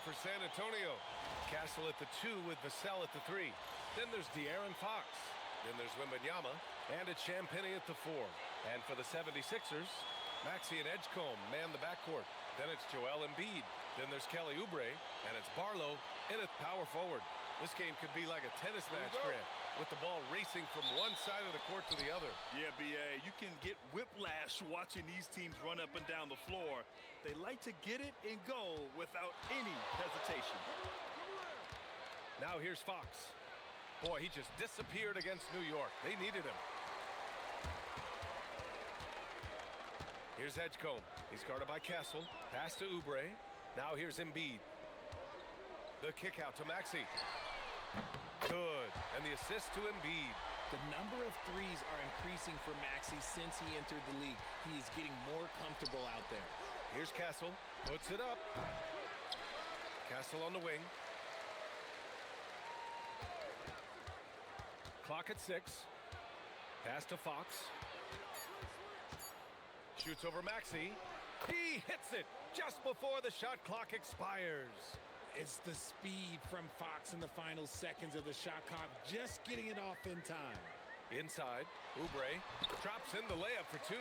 for San Antonio. Castle at the 2 with Vassell at the 3. Then there's De'Aaron Fox. Then there's Wembanyama. And it's Champagnie at the 4. And for the 76ers, Maxey and Edgecombe man the backcourt. Then it's Joel Embiid. Then there's Kelly Oubre. And it's Barlow in at power forward. This game could be like a tennis match, Grant, with the ball racing from one side of the court to the other. Yeah, B.A., you can get whiplash watching these teams run up and down the floor. They like to get it and go without any hesitation. Now here's Fox. Boy, he just disappeared against New York. They needed him. Here's Edgecombe. He's guarded by Castle. Pass to Oubre. Now here's Embiid. The kick out to Maxey. Good. And the assist to Embiid. The number of threes are increasing for Maxey since he entered the league. He is getting more comfortable out there. Here's Castle. Puts it up. Castle on the wing. Clock at 6. Pass to Fox. Shoots over Maxey. He hits it just before the shot clock expires. It's the speed from Fox in the final seconds of the shot clock, just getting it off in time. Inside, Oubre drops in the layup for 2.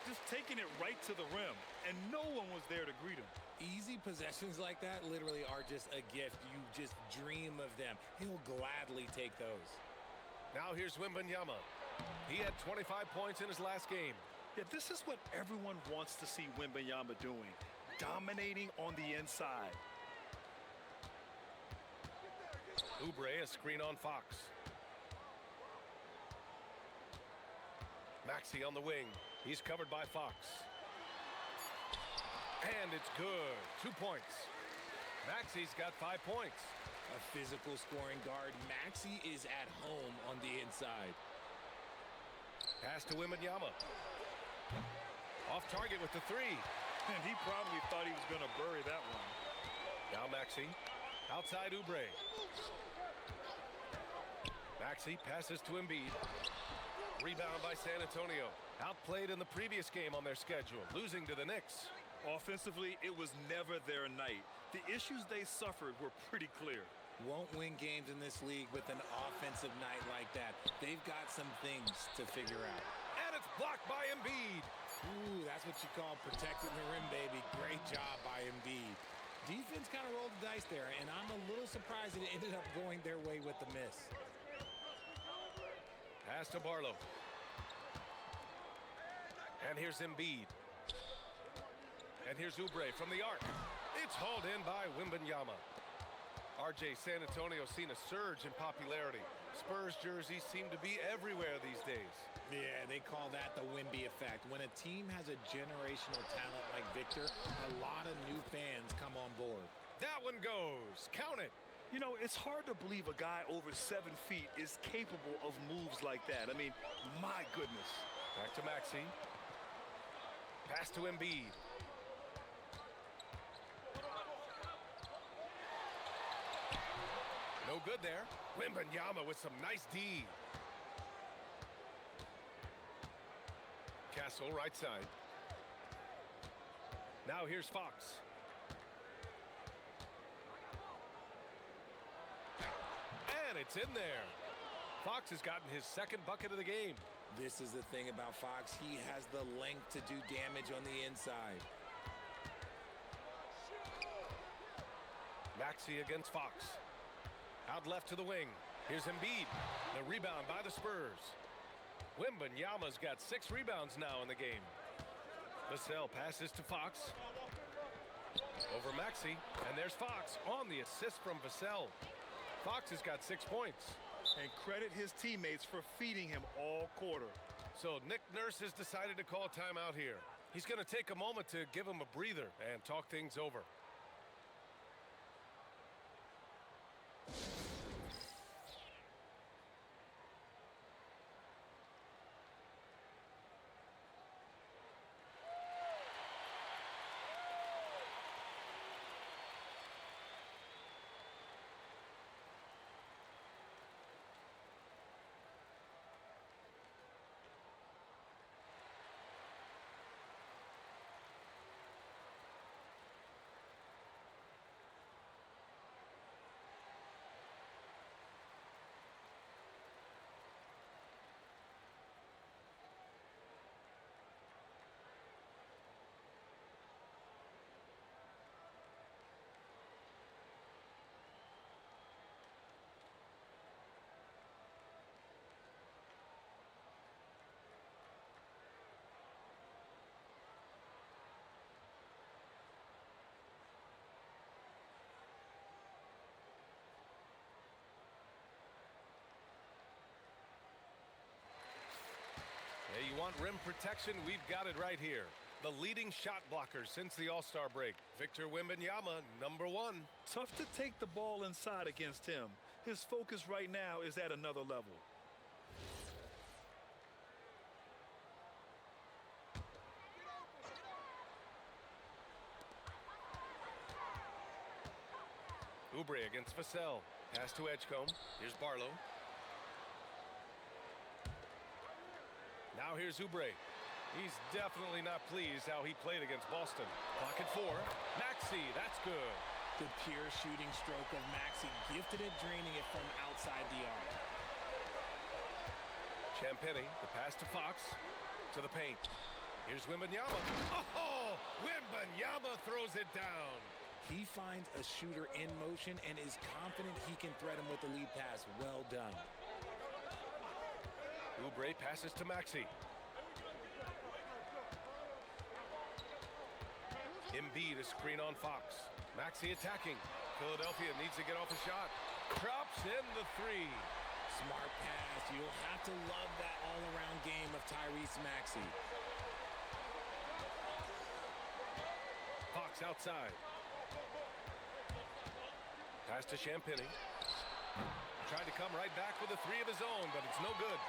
Just taking it right to the rim, and no one was there to greet him. Easy possessions like that literally are just a gift. You just dream of them. He'll gladly take those. Now here's Wembanyama. He had 25 points in his last game. Yeah, this is what everyone wants to see Wembanyama doing, dominating on the inside. Oubre, a screen on Fox. Maxey on the wing. He's covered by Fox. And it's good. 2 points. Maxey's got 5 points. A physical scoring guard. Maxey is at home on the inside. Pass to Wembanyama. Off target with the 3. And he probably thought he was going to bury that one. Now Maxey. Outside Oubre. Maxey passes to Embiid. Rebound by San Antonio. Outplayed in the previous game on their schedule, losing to the Knicks. Offensively, it was never their night. The issues they suffered were pretty clear. Won't win games in this league with an offensive night like that. They've got some things to figure out. And it's blocked by Embiid. Ooh, that's what you call protecting the rim, baby. Great job by Embiid. Defense kind of rolled the dice there, and I'm a little surprised it ended up going their way with the miss. Pass to Barlow. And here's Embiid. And here's Oubre from the arc. It's hauled in by Wembanyama. RJ, San Antonio's seen a surge in popularity. Spurs jerseys seem to be everywhere these days. Yeah, they call that the Wemby effect. When a team has a generational talent like Victor, a lot of new fans come on board. That one goes. Count it. You know, it's hard to believe a guy over 7 feet is capable of moves like that. I mean, my goodness. Back to Maxey. Pass to Embiid. No good there. Wembanyama with some nice D. Castle right side. Now here's Fox. And it's in there. Fox has gotten his second bucket of the game. This is the thing about Fox. He has the length to do damage on the inside. Maxey against Fox. Out left to the wing. Here's Embiid. The rebound by the Spurs. Wembanyama's got 6 rebounds now in the game. Vassell passes to Fox. Over Maxey. And there's Fox on the assist from Vassell. Fox has got 6 points. And credit his teammates for feeding him all quarter. So Nick Nurse has decided to call timeout here. He's going to take a moment to give him a breather and talk things over. want rim protection, we've got it right here. The leading shot blocker since the All-Star break, Victor Wembanyama, #1. Tough to take the ball inside against him. His focus right now is at another level. Oubre against Vassell. Pass to Edgecombe. Here's Barlow. Now here's Oubre. He's definitely not pleased how he played against Boston. Clock at 4. Maxey, that's good. The pure shooting stroke of Maxey, gifted at draining it from outside the arc. Champagny, the pass to Fox. To the paint. Here's Wembanyama. Oh, Wembanyama throws it down. He finds a shooter in motion and is confident he can thread him with the lead pass. Well done. Oubre passes to Maxey. Embiid a screen on Fox. Maxey attacking. Philadelphia needs to get off a shot. Drops in the 3. Smart pass. You'll have to love that all-around game of Tyrese Maxey. Fox outside. Pass to Champagny. Tried to come right back with a 3 of his own, but it's no good.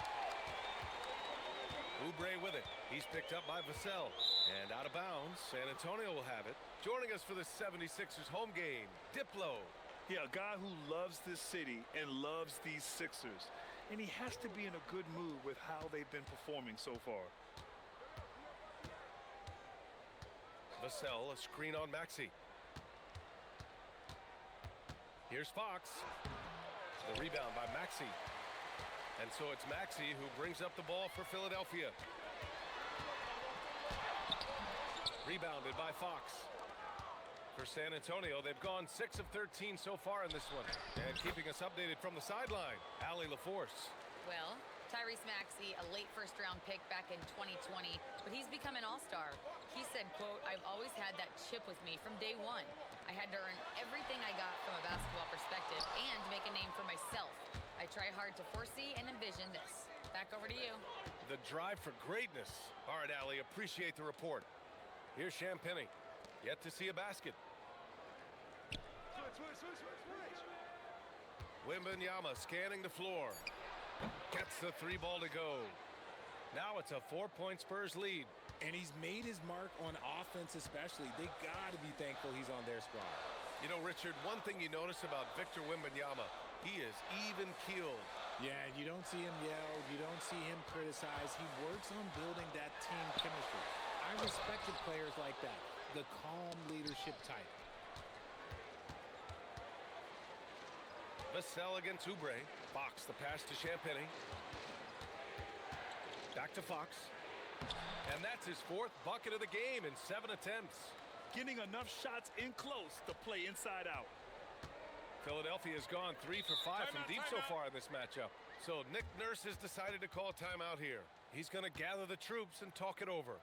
Oubre with it. He's picked up by Vassell. And out of bounds. San Antonio will have it. Joining us for the 76ers home game, Diplo. Yeah, a guy who loves this city and loves these Sixers. And he has to be in a good mood with how they've been performing so far. Vassell, a screen on Maxey. Here's Fox. The rebound by Maxey. And so it's Maxey who brings up the ball for Philadelphia. Rebounded by Fox. For San Antonio, they've gone 6 of 13 so far in this one. And keeping us updated from the sideline, Allie LaForce. Well, Tyrese Maxey, a late first-round pick back in 2020, but he's become an all-star. He said, quote, "I've always had that chip with me from day one. I had to earn everything I got from a basketball perspective and make a name for myself. I try hard to foresee and envision this." Back over to you. The drive for greatness. All right, Allie, appreciate the report. Here's Champagny. Yet to see a basket. Wembanyama scanning the floor. Gets the 3 ball to go. Now it's a 4-point Spurs lead. And he's made his mark on offense especially. They got to be thankful he's on their squad. You know, Richard, one thing you notice about Victor Wembanyama, he is even-keeled. Yeah, you don't see him yell. You don't see him criticize. He works on building that team chemistry. I respected players like that, the calm leadership type. Vassell against Oubre. Fox, the pass to Champagny. Back to Fox. And that's his 4th bucket of the game in 7 attempts. Getting enough shots in close to play inside out. Philadelphia's gone 3 for 5 from deep so far in this matchup. So Nick Nurse has decided to call timeout here. He's going to gather the troops and talk it over.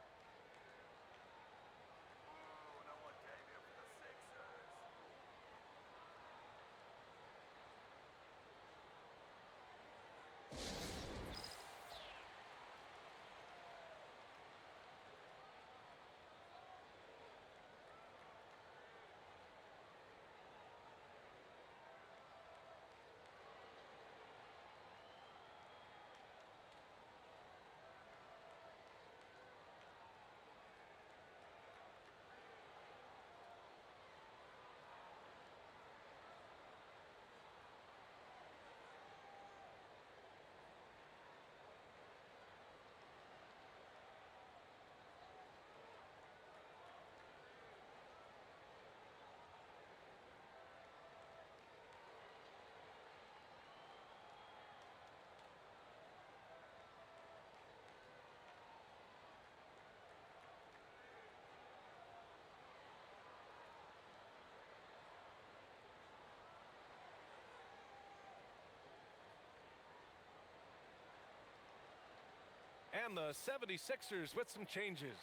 And the 76ers with some changes.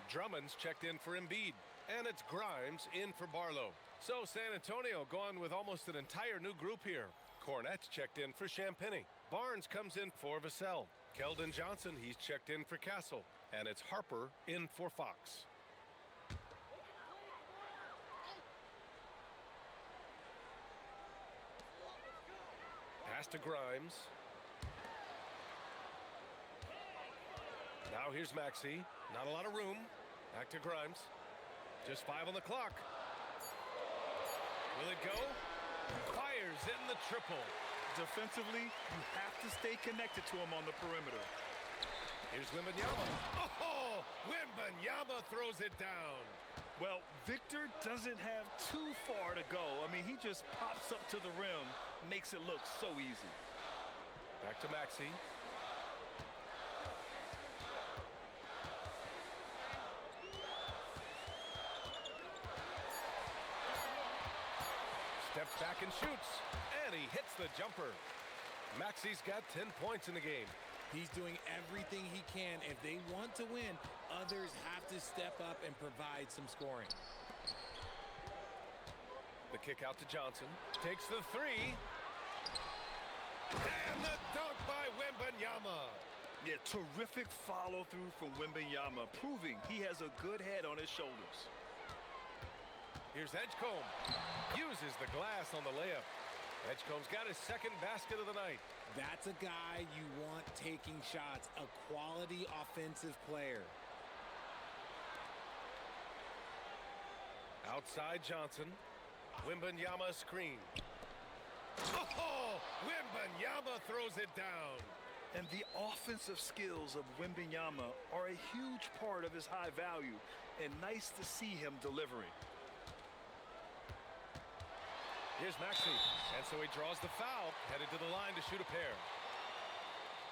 Drummond's checked in for Embiid. And it's Grimes in for Barlow. So San Antonio going with almost an entire new group here. Cornette's checked in for Champagny. Barnes comes in for Vassell. Keldon Johnson, he's checked in for Castle. And it's Harper in for Fox. Pass to Grimes. Now here's Maxey. Not a lot of room. Back to Grimes. Just 5 on the clock. Will it go? Fires in the triple. Defensively, you have to stay connected to him on the perimeter. Here's Wembanyama. Oh, Wembanyama throws it down. Well, Victor doesn't have too far to go. I mean, he just pops up to the rim, makes it look so easy. Back to Maxey. Steps back and shoots. And he hits the jumper. Maxey's got 10 points in the game. He's doing everything he can. If they want to win, others have to step up and provide some scoring. The kick out to Johnson. Takes the three. And the dunk by Wembanyama. Yeah, terrific follow-through from Wembanyama, proving he has a good head on his shoulders. Here's Edgecombe. Uses the glass on the layup. Edgecombe's got his second basket of the night. That's a guy you want taking shots, a quality offensive player. Outside Johnson. Wembanyama screen. Oh, Wembanyama throws it down. And the offensive skills of Wembanyama are a huge part of his high value, and nice to see him delivering. Here's Maxey, and so he draws the foul, headed to the line to shoot a pair.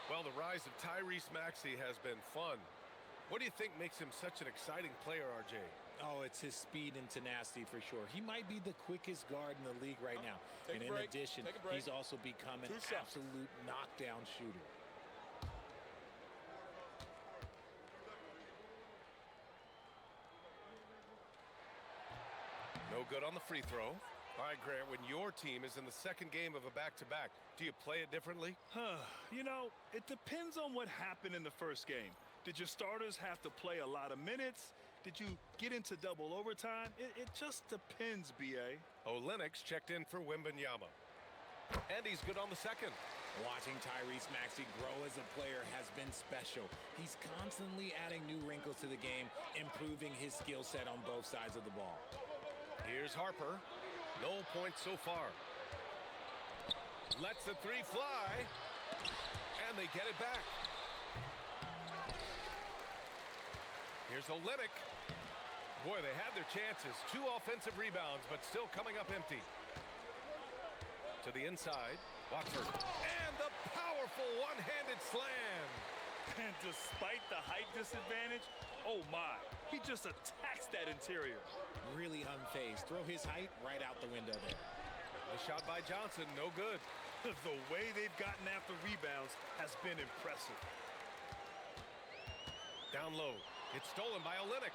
Well, the rise of Tyrese Maxey has been fun. What do you think makes him such an exciting player, RJ? Oh, it's his speed and tenacity for sure. He might be the quickest guard in the league right now. And in addition, he's also become an absolute knockdown shooter. No good on the free throw. All right, Grant, when your team is in the second game of a back-to-back, do you play it differently? You know, it depends on what happened in the first game. Did your starters have to play a lot of minutes? Did you get into double overtime? It just depends, B.A. Olenek's checked in for Wembanyama. And he's good on the second. Watching Tyrese Maxey grow as a player has been special. He's constantly adding new wrinkles to the game, improving his skill set on both sides of the ball. Here's Harper. No points so far. Lets the three fly. And they get it back. Here's Olenek. Boy, they had their chances. 2 offensive rebounds, but still coming up empty. To the inside. Watford. And the powerful one-handed slam. And despite the height disadvantage, oh my, he just attacks that interior. Really unfazed. Throw his height right out the window there. The shot by Johnson, no good. The way they've gotten after rebounds has been impressive. Down low. It's stolen by Olynyk.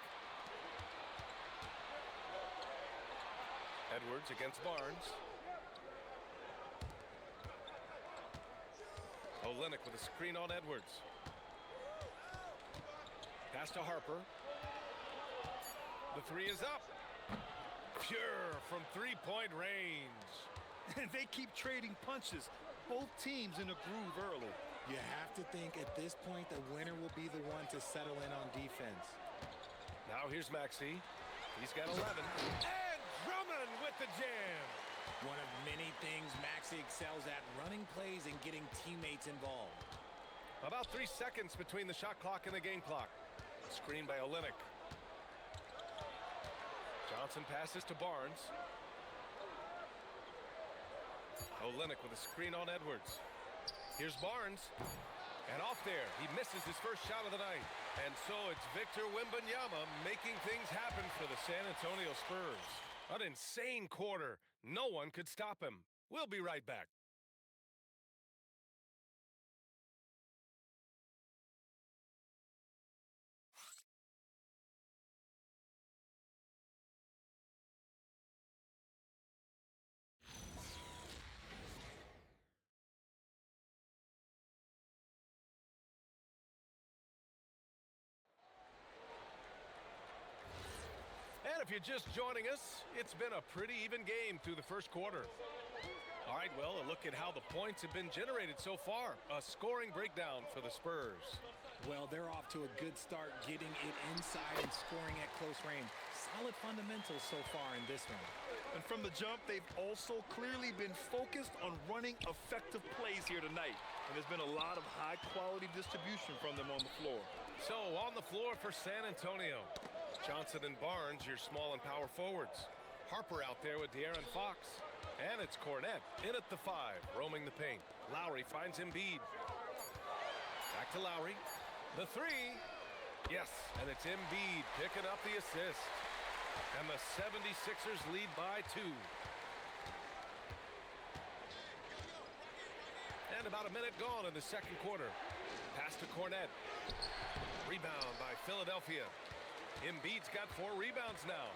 Edwards against Barnes. Olynyk with a screen on Edwards. Pass to Harper. The three is up. Pure from three-point range. And they keep trading punches. Both teams in a groove early. You have to think at this point the winner will be the one to settle in on defense. Now here's Maxey. He's got 11. And Drummond with the jam. One of many things Maxey excels at, running plays and getting teammates involved. About 3 seconds between the shot clock and the game clock. Screen by Olynyk. Johnson passes to Barnes. Olynyk with a screen on Edwards. Here's Barnes. And off there, he misses his first shot of the night. And so it's Victor Wembanyama making things happen for the San Antonio Spurs. An insane quarter. No one could stop him. We'll be right back. If you're just joining us, it's been a pretty even game through the first quarter. All right, well, a look at how the points have been generated so far. A scoring breakdown for the Spurs. Well, they're off to a good start getting it inside and scoring at close range. Solid fundamentals so far in this one. And from the jump, they've also clearly been focused on running effective plays here tonight. And there's been a lot of high-quality distribution from them on the floor. So, on the floor for San Antonio. Johnson and Barnes, your small and power forwards. Harper out there with De'Aaron Fox. And it's Cornette in at the 5, roaming the paint. Lowry finds Embiid. Back to Lowry. The 3. Yes, and it's Embiid picking up the assist. And the 76ers lead by 2. And about a minute gone in the second quarter. Pass to Cornette. Rebound by Philadelphia. Embiid's got 4 rebounds now.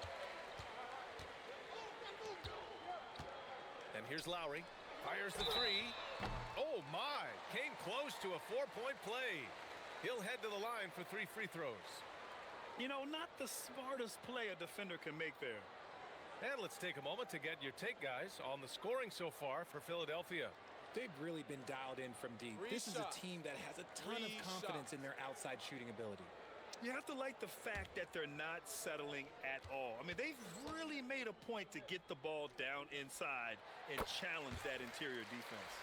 And here's Lowry. Fires the 3. Oh, my. Came close to a 4-point play. He'll head to the line for 3 free throws. You know, not the smartest play a defender can make there. And let's take a moment to get your take, guys, on the scoring so far for Philadelphia. They've really been dialed in from deep. This is a team that has a ton of confidence in their outside shooting ability. You have to like the fact that they're not settling at all. I mean, they've really made a point to get the ball down inside and challenge that interior defense.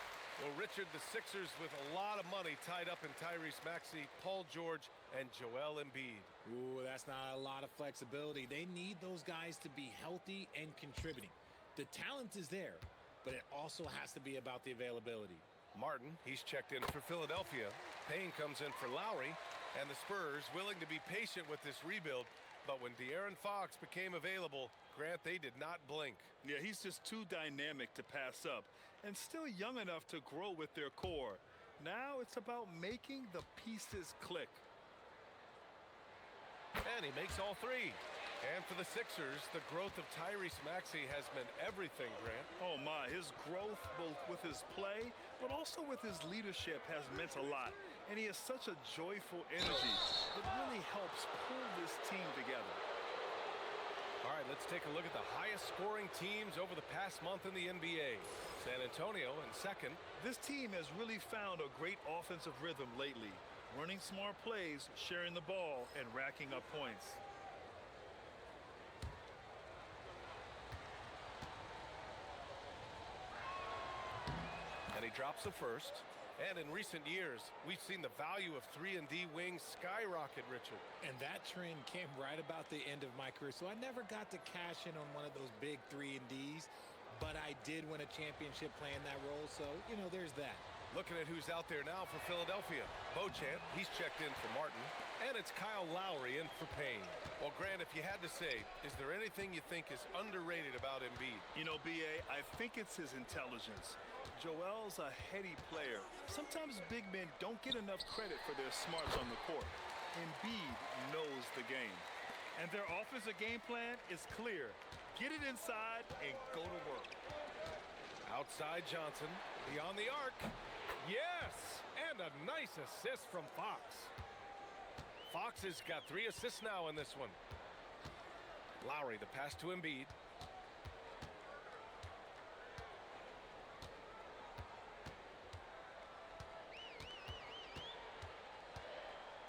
Well, Richard, the Sixers with a lot of money tied up in Tyrese Maxey, Paul George, and Joel Embiid. Ooh, that's not a lot of flexibility. They need those guys to be healthy and contributing. The talent is there, but it also has to be about the availability. Martin, he's checked in for Philadelphia. Payne comes in for Lowry. And the Spurs willing to be patient with this rebuild. But when De'Aaron Fox became available, Grant, they did not blink. Yeah, he's just too dynamic to pass up. And still young enough to grow with their core. Now it's about making the pieces click. And he makes all 3. And for the Sixers, the growth of Tyrese Maxey has meant everything, Grant. Oh, my. His growth, both with his play, but also with his leadership, has meant a lot. And he has such a joyful energy that really helps pull this team together. All right, let's take a look at the highest scoring teams over the past month in the NBA. San Antonio in second. This team has really found a great offensive rhythm lately. Running smart plays, sharing the ball, and racking up points. And he drops the first. And in recent years, we've seen the value of 3-and-D wings skyrocket, Richard. And that trend came right about the end of my career. So I never got to cash in on one of those big 3-and-Ds, but I did win a championship playing that role. So, you know, there's that. Looking at who's out there now for Philadelphia. Beauchamp, he's checked in for Martin. And it's Kyle Lowry in for Payne. Well, Grant, if you had to say, is there anything you think is underrated about Embiid? You know, B.A., I think it's his intelligence. Joel's a heady player. Sometimes big men don't get enough credit for their smarts on the court. Embiid knows the game. And their offensive game plan is clear. Get it inside and go to work. Outside Johnson, beyond the arc. Yes! And a nice assist from Fox. Fox has got 3 assists now in this one. Lowry, the pass to Embiid.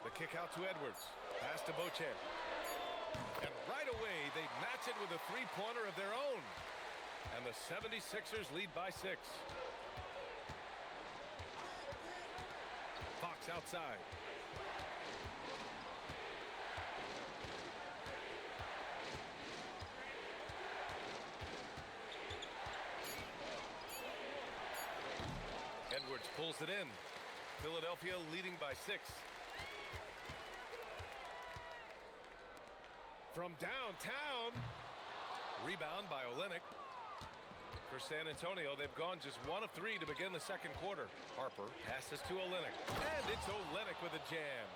The kick out to Edwards. Pass to Beauchamp. And right away, they match it with a 3-pointer of their own. And the 76ers lead by 6. Fox outside. Edwards pulls it in. Philadelphia leading by 6. From downtown. Rebound by Olynyk. For San Antonio, they've gone just 1 of 3 to begin the second quarter. Harper passes to Olynyk. And it's Olynyk with a jam.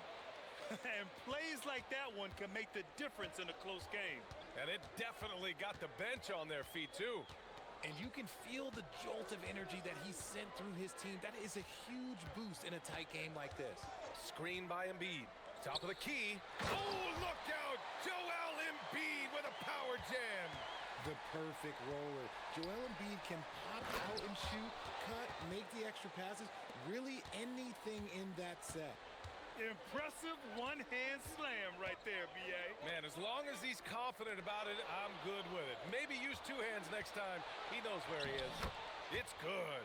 And plays like that one can make the difference in a close game. And it definitely got the bench on their feet, too. And you can feel the jolt of energy that he sent through his team. That is a huge boost in a tight game like this. Screen by Embiid. Top of the key. Oh, look out! Joel Embiid with a power jam. The perfect roller. Joel Embiid can pop out and shoot, cut, make the extra passes, really anything in that set. Impressive one-hand slam right there, B.A. Man, as long as he's confident about it, I'm good with it. Maybe use two hands next time. He knows where he is. It's good.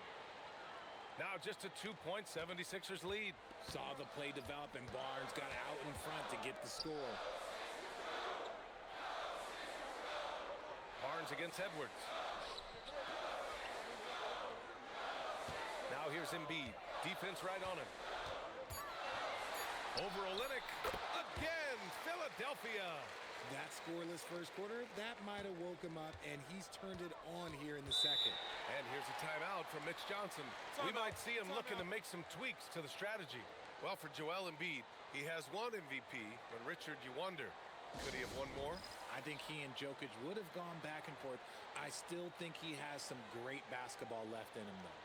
Now just a 2-point 76ers lead. Saw the play develop, and Barnes got out in front to get the score. Barnes against Edwards. Now here's Embiid. Defense right on him. Over Olynyk. Again, Philadelphia. That scoreless first quarter, that might have woke him up, and he's turned it on here in the second. And here's a timeout from Mitch Johnson. We might see him looking to make some tweaks to the strategy. Well, for Joel Embiid, he has one MVP. But Richard, you wonder, could he have won more? I think he and Jokic would have gone back and forth. I still think he has some great basketball left in him, though.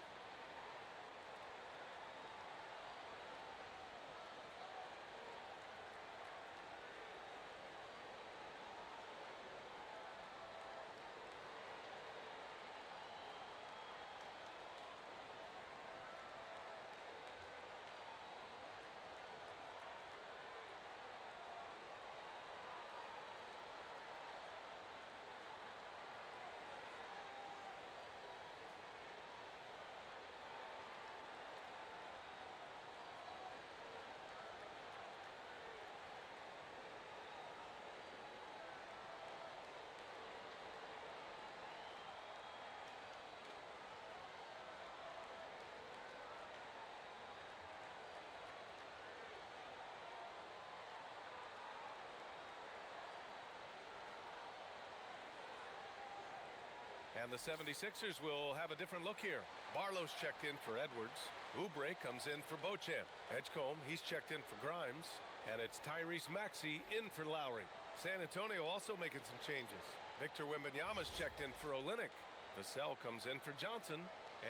And the 76ers will have a different look here. Barlow's checked in for Edwards. Oubre comes in for Beauchamp. Edgecombe, he's checked in for Grimes. And it's Tyrese Maxey in for Lowry. San Antonio also making some changes. Victor Wembanyama's checked in for Olynyk. Vassell comes in for Johnson.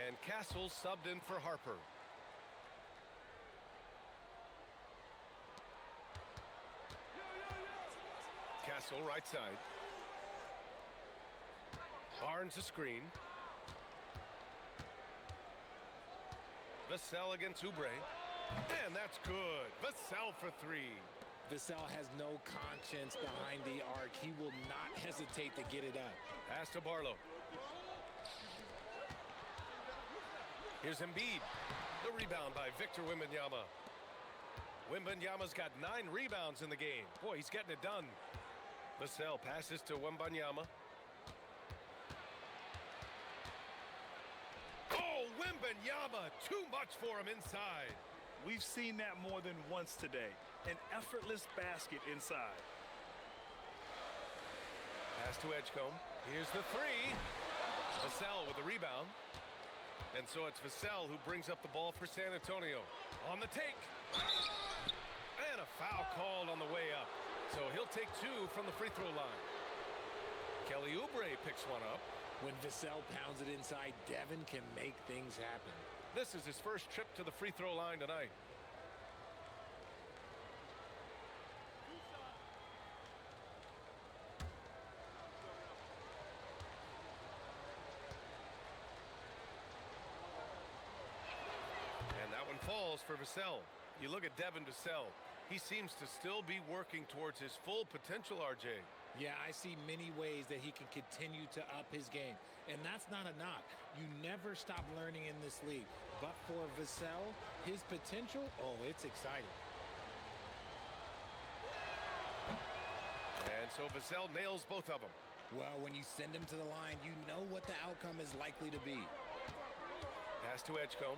And Castle subbed in for Harper. Castle right side. Barnes a screen. Vassell against Oubre. And that's good. Vassell for three. Vassell has no conscience behind the arc. He will not hesitate to get it up. Pass to Barlow. Here's Embiid. The rebound by Victor Wembanyama. Wembanyama's got 9 rebounds in the game. Boy, he's getting it done. Vassell passes to Wembanyama. Wembanyama, too much for him inside. We've seen that more than once today. An effortless basket inside. Pass to Edgecombe. Here's the three. Vassell with the rebound. And so it's Vassell who brings up the ball for San Antonio. On the take. And a foul called on the way up. So he'll take 2 from the free throw line. Kelly Oubre picks one up. When Vassell pounds it inside, Devin can make things happen. This is his first trip to the free throw line tonight. And that one falls for Vassell. You look at Devin Vassell. He seems to still be working towards his full potential, RJ. Yeah, I see many ways that he can continue to up his game. And that's not a knock. You never stop learning in this league. But for Vassell, his potential, oh, it's exciting. And so Vassell nails both of them. Well, when you send him to the line, you know what the outcome is likely to be. Pass to Edgecombe.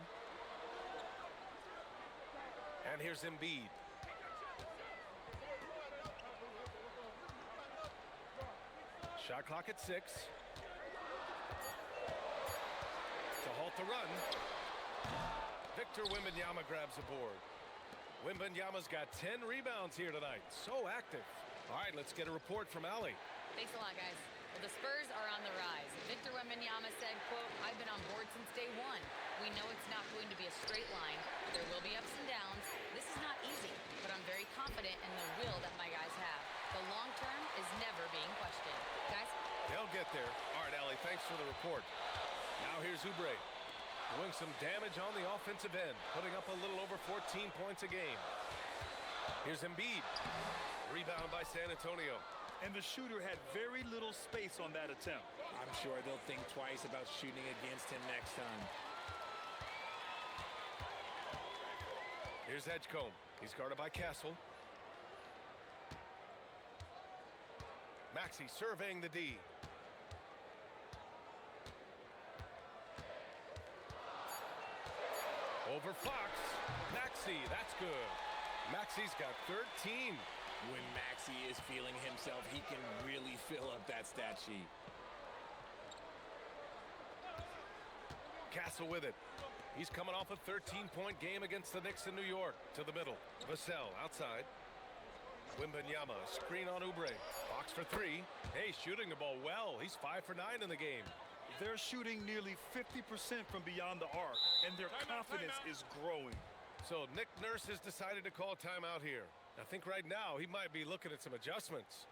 And here's Embiid. Shot clock at 6. To halt the run. Victor Wembanyama grabs the board. Wembanyama's got 10 rebounds here tonight. So active. All right, let's get a report from Allie. Thanks a lot, guys. Well, the Spurs are on the rise. Victor Wembanyama said, quote, "I've been on board since day one. We know it's not going to be a straight line. There will be ups and downs. This is not easy, but I'm very confident in the will that my guys have. The The long term is never being questioned. Guys? They'll get there. All right, Allie, thanks for the report. Now here's Oubre. Doing some damage on the offensive end, putting up a little over 14 points a game. Here's Embiid. Rebound by San Antonio. And the shooter had very little space on that attempt. I'm sure they'll think twice about shooting against him next time. Here's Edgecombe. He's guarded by Castle. Maxey surveying the D. Over Fox. Maxey, that's good. Maxey's got 13. When Maxey is feeling himself, he can really fill up that stat sheet. Castle with it. He's coming off a 13-point game against the Knicks in New York. To the middle. Vassell outside. Wembanyama, screen on Oubre. Fox for three. Hey, shooting the ball well. He's 5 for 9 in the game. They're shooting nearly 50% from beyond the arc, and their confidence is growing. So Nick Nurse has decided to call timeout here. I think right now he might be looking at some adjustments.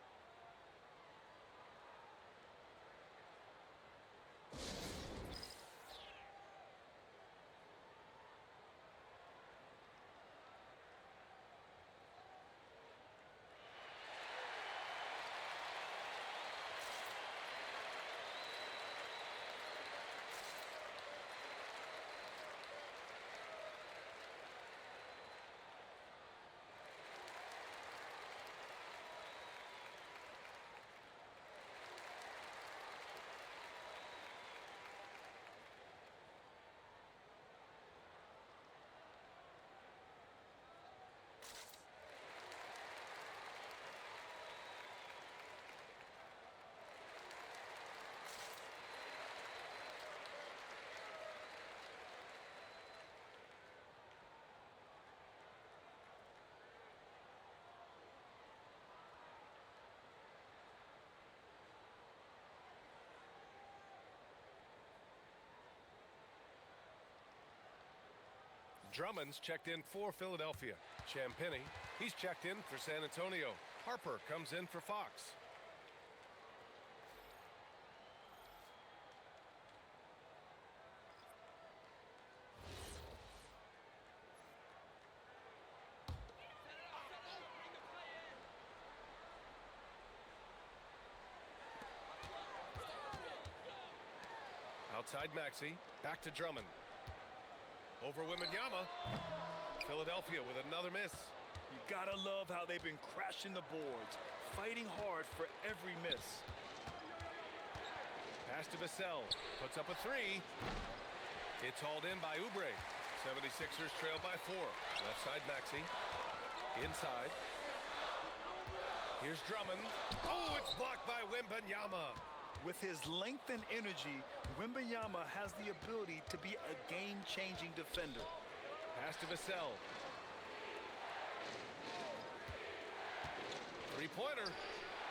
Drummond's checked in for Philadelphia. Champagnie, he's checked in for San Antonio. Harper comes in for Fox. Outside Maxey, back to Drummond. Over Wembanyama. Philadelphia with another miss. You gotta love how they've been crashing the boards, fighting hard for every miss. Pass to Vassell. Puts up a three. It's hauled in by Oubre. 76ers trail by 4. Left side Maxey. Inside. Here's Drummond. Oh, it's blocked by Wembanyama. With his length and energy, Wembanyama has the ability to be a game-changing defender. Pass to Vassell. Three-pointer.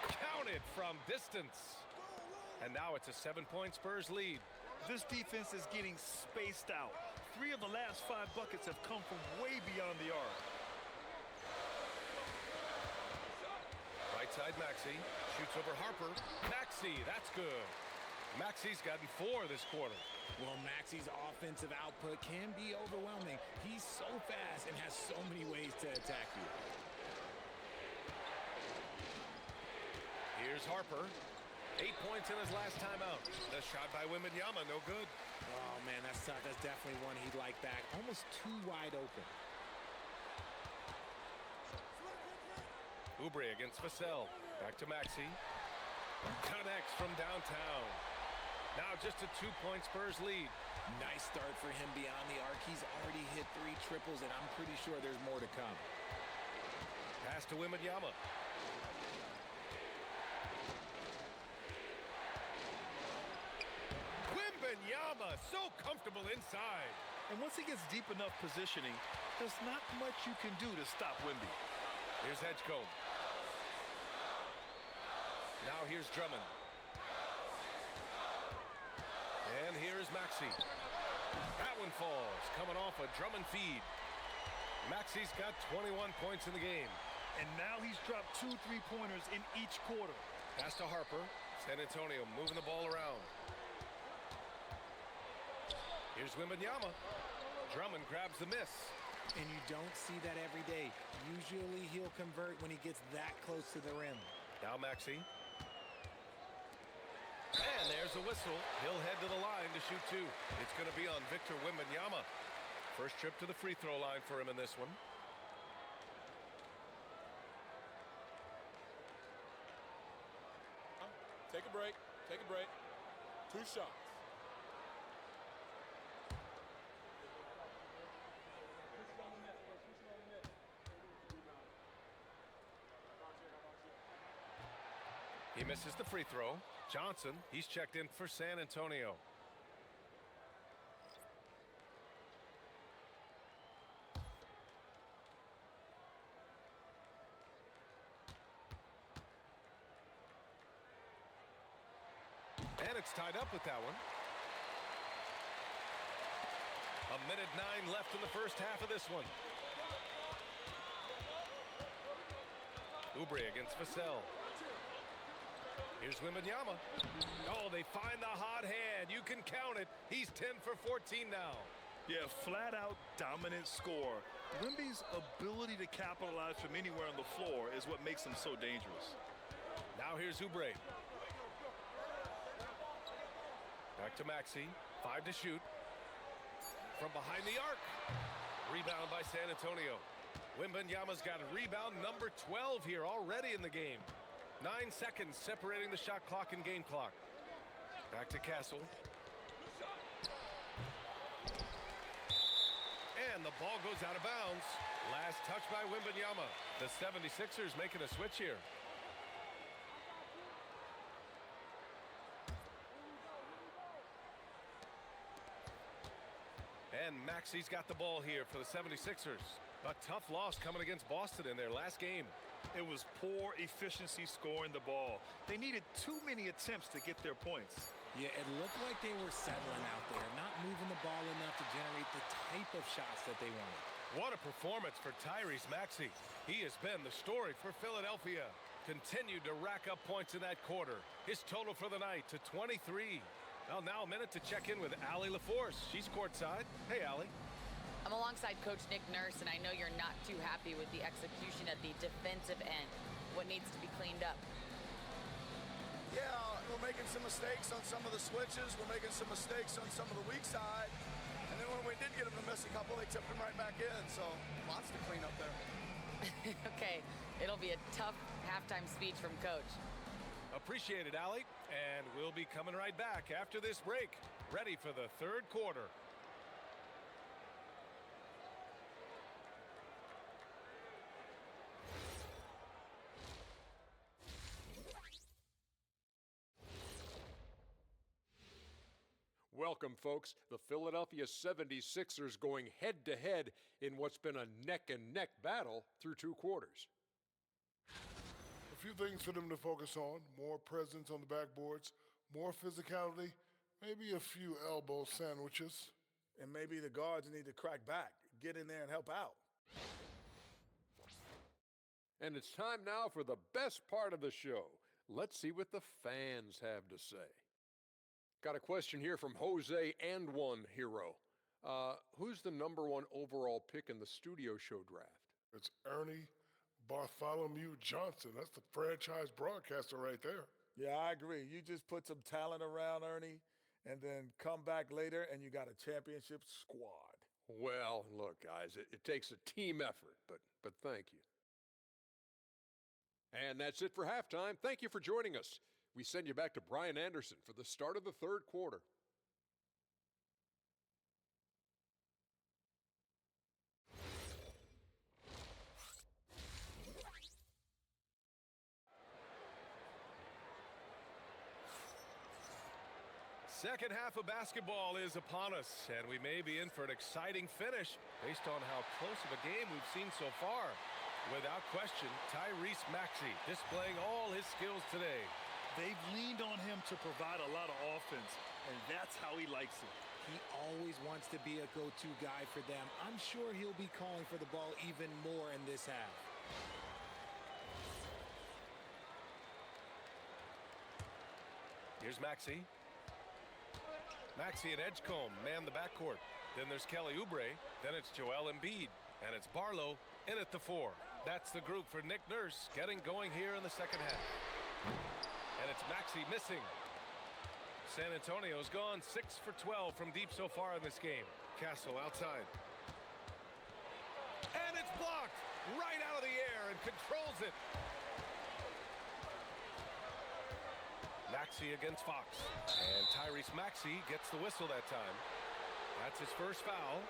Counted from distance. And now it's a 7-point Spurs lead. This defense is getting spaced out. 3 of the last 5 buckets have come from way beyond the arc. Right side Maxey. Shoots over Harper. Maxey, that's good. Maxey's gotten 4 this quarter. Well, Maxey's offensive output can be overwhelming. He's so fast and has so many ways to attack you. Here's Harper. 8 points in his last time out. The shot by Wembanyama, no good. Oh, man, that's tough. That's definitely one he'd like back. Almost too wide open. Oubre against Vassell. Back to Maxey. Connects from downtown. Now just a 2-point Spurs lead. Nice start for him beyond the arc. He's already hit 3 triples, and I'm pretty sure there's more to come. Pass to Wembanyama. Wembanyama, so comfortable inside. And once he gets deep enough positioning, there's not much you can do to stop Wemby. Here's Edgecombe. Now here's Drummond. And here's Maxey. That one falls, coming off a Drummond feed. Maxey's got 21 points in the game. And now he's dropped 2 3-pointers in each quarter. Pass to Harper. San Antonio moving the ball around. Here's Wembanyama. Drummond grabs the miss. And you don't see that every day. Usually he'll convert when he gets that close to the rim. Now Maxey. And there's a whistle. He'll head to the line to shoot 2. It's going to be on Victor Wembanyama. First trip to the free throw line for him in this one. Take a break. Take a break. 2 shots. He misses the free throw. Johnson, he's checked in for San Antonio. And it's tied up with that one. 1:09 left in the first half of this one. Oubre against Vassell. Here's Wembanyama. Oh, they find the hot hand. You can count it. He's 10 for 14 now. Yeah, flat-out dominant score. Wemby's ability to capitalize from anywhere on the floor is what makes him so dangerous. Now here's Oubre. Back to Maxey. 5 to shoot. From behind the arc. Rebound by San Antonio. Wembanyama's got a rebound number 12 here already in the game. 9 seconds separating the shot clock and game clock. Back to Castle. And the ball goes out of bounds. Last touch by Wembanyama. The 76ers making a switch here. And Maxey's got the ball here for the 76ers. A tough loss coming against Boston in their last game. It was poor efficiency scoring the ball. They needed too many attempts to get their points. Yeah, it looked like they were settling out there, not moving the ball enough to generate the type of shots that they wanted. What a performance for Tyrese Maxey. He has been the story for Philadelphia. Continued to rack up points in that quarter. His total for the night to 23. Well, now a minute to check in with Allie LaForce. She's courtside. Hey, Allie. I'm alongside Coach Nick Nurse, and I know you're not too happy with the execution at the defensive end. What needs to be cleaned up? Yeah, we're making some mistakes on some of the switches. We're making some mistakes on some of the weak side. And then when we did get them to miss a couple, they tipped them right back in. So lots to clean up there. Okay, it'll be a tough halftime speech from Coach. Appreciate it, Allie. And we'll be coming right back after this break. Ready for the third quarter. Welcome, folks. The Philadelphia 76ers going head-to-head in what's been a neck-and-neck battle through 2 quarters. A few things for them to focus on: more presence on the backboards, more physicality, maybe a few elbow sandwiches. And maybe the guards need to crack back, get in there and help out. And it's time now for the best part of the show. Let's see what the fans have to say. Got a question here from Jose and One Hero. Who's the #1 overall pick in the studio show draft? It's Ernie Bartholomew Johnson. That's the franchise broadcaster right there. Yeah, I agree. You just put some talent around Ernie and then come back later and you got a championship squad. Well, look, guys, it takes a team effort, but thank you. And that's it for halftime. Thank you for joining us. We send you back to Brian Anderson for the start of the third quarter. Second half of basketball is upon us, and we may be in for an exciting finish based on how close of a game we've seen so far. Without question, Tyrese Maxey displaying all his skills today. They've leaned on him to provide a lot of offense, and that's how he likes it. He always wants to be a go-to guy for them. I'm sure he'll be calling for the ball even more in this half. Here's Maxey. Maxey and Edgecombe man the backcourt. Then there's Kelly Oubre. Then it's Joel Embiid. And it's Barlow in at the 4. That's the group for Nick Nurse getting going here in the second half. And it's Maxey missing. San Antonio's gone 6 for 12 from deep so far in this game. Castle outside. And it's blocked right out of the air and controls it. Maxey against Fox. And Tyrese Maxey gets the whistle that time. That's his first foul.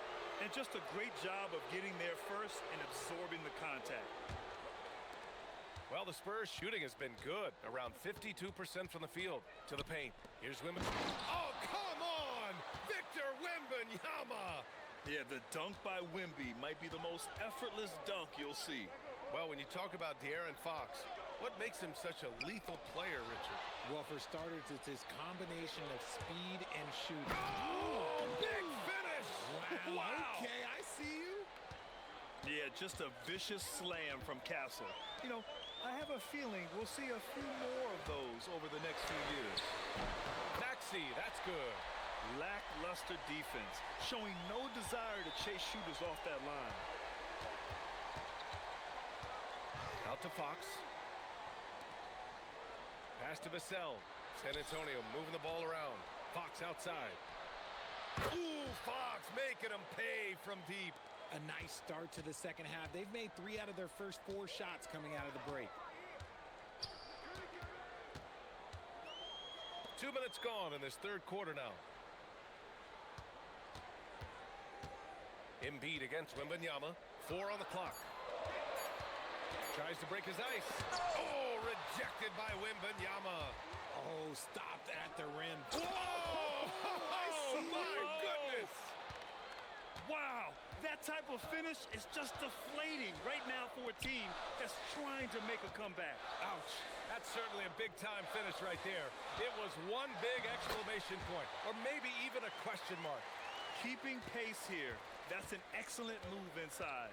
And just a great job of getting there first and absorbing the contact. Well, the Spurs shooting has been good. Around 52% from the field. To the paint. Here's Wembanyama. Oh, come on! Victor Wembanyama! Yeah, the dunk by Wemby might be the most effortless dunk you'll see. Well, when you talk about De'Aaron Fox, what makes him such a lethal player, Richard? Well, for starters, it's his combination of speed and shooting. Oh, big finish! Wow. Okay, I see you. Yeah, just a vicious slam from Castle. You know, I have a feeling we'll see a few more of those over the next few years. Maxey, that's good. Lackluster defense, showing no desire to chase shooters off that line. Out to Fox. Pass to Vassell. San Antonio moving the ball around. Fox outside. Ooh, Fox making him pay from deep. A nice start to the second half. They've made 3 out of their first 4 shots coming out of the break. 2 minutes gone in this third quarter now. Embiid against Wembanyama. 4 on the clock. Tries to break his ice. Oh, rejected by Wembanyama. Oh, stopped at the rim. Whoa! Oh, my goodness! Wow, that type of finish is just deflating right now for a team that's trying to make a comeback. Ouch. That's certainly a big-time finish right there. It was one big exclamation point, or maybe even a question mark. Keeping pace here. That's an excellent move inside.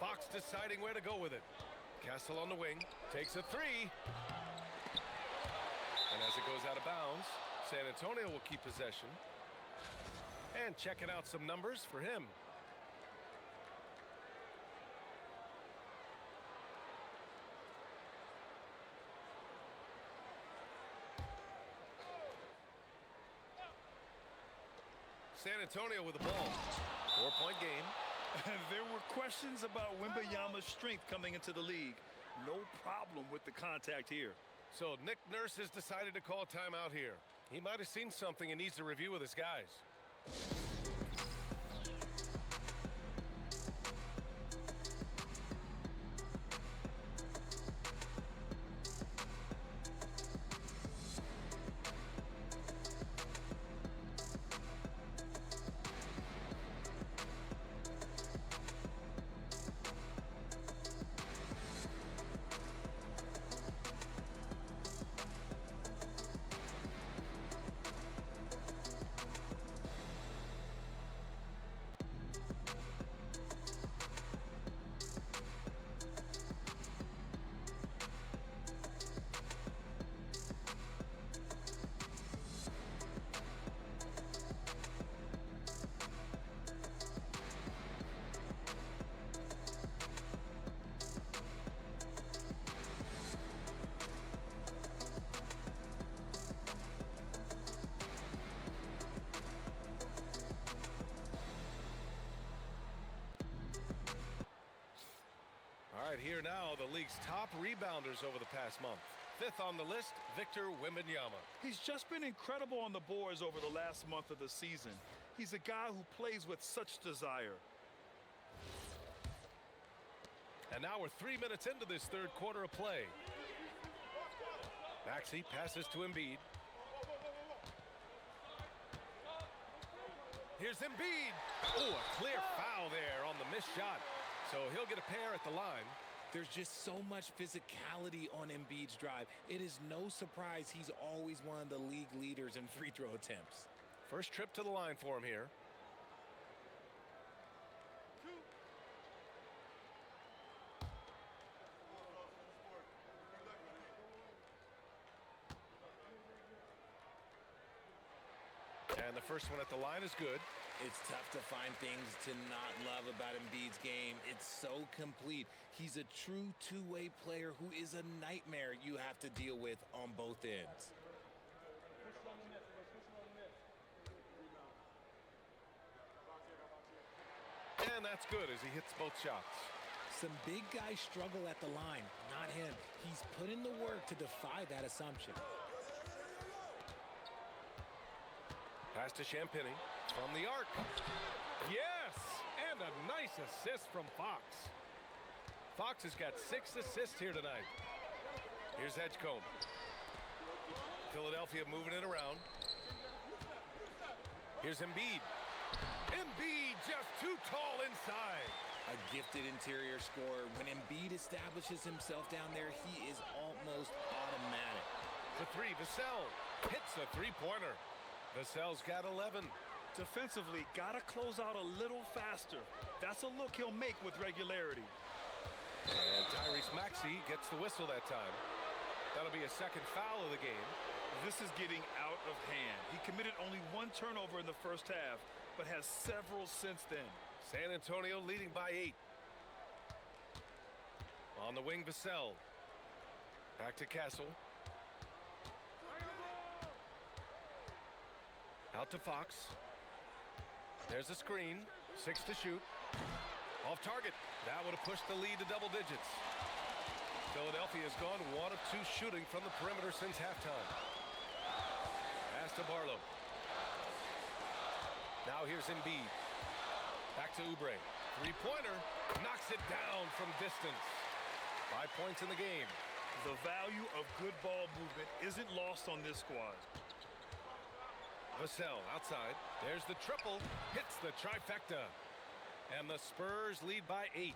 Fox deciding where to go with it. Castle on the wing. Takes a 3. And as it goes out of bounds, San Antonio will keep possession. And checking out some numbers for him. San Antonio with the ball. 4-point game. There were questions about Wembanyama's strength coming into the league. No problem with the contact here. So Nick Nurse has decided to call a timeout here. He might have seen something and needs to review with his guys. All right, here now, the league's top rebounders over the past month. 5th on the list, Victor Wembanyama. He's just been incredible on the boards over the last month of the season. He's a guy who plays with such desire. And now we're 3 minutes into this third quarter of play. Maxey passes to Embiid. Here's Embiid. Oh, a clear foul there on the missed shot. So he'll get a pair at the line. There's just so much physicality on Embiid's drive. It is no surprise he's always one of the league leaders in free throw attempts. First trip to the line for him here. And the first one at the line is good. It's tough to find things to not love about Embiid's game. It's so complete. He's a true two-way player who is a nightmare you have to deal with on both ends. And that's good as he hits both shots. Some big guys struggle at the line, not him. He's put in the work to defy that assumption. Pass to Champagny from the arc. Yes! And a nice assist from Fox. Fox has got 6 assists here tonight. Here's Edgecombe. Philadelphia moving it around. Here's Embiid. Embiid just too tall inside. A gifted interior scorer. When Embiid establishes himself down there, he is almost automatic. The three, Vassell hits a three-pointer. Vassell's got 11. Defensively, got to close out a little faster. That's a look he'll make with regularity. And Tyrese Maxey gets the whistle that time. That'll be a second foul of the game. This is getting out of hand. He committed only 1 turnover in the first half, but has several since then. San Antonio leading by 8. On the wing, Vassell. Back to Castle. Out to Fox. There's a screen. 6 to shoot. Off target. That would have pushed the lead to double digits. Philadelphia has gone 1 of 2 shooting from the perimeter since halftime. Pass to Barlow. Now here's Embiid. Back to Oubre. Three-pointer. Knocks it down from distance. 5 points in the game. The value of good ball movement isn't lost on this squad. Vassell outside. There's the triple. Hits the trifecta. And the Spurs lead by 8.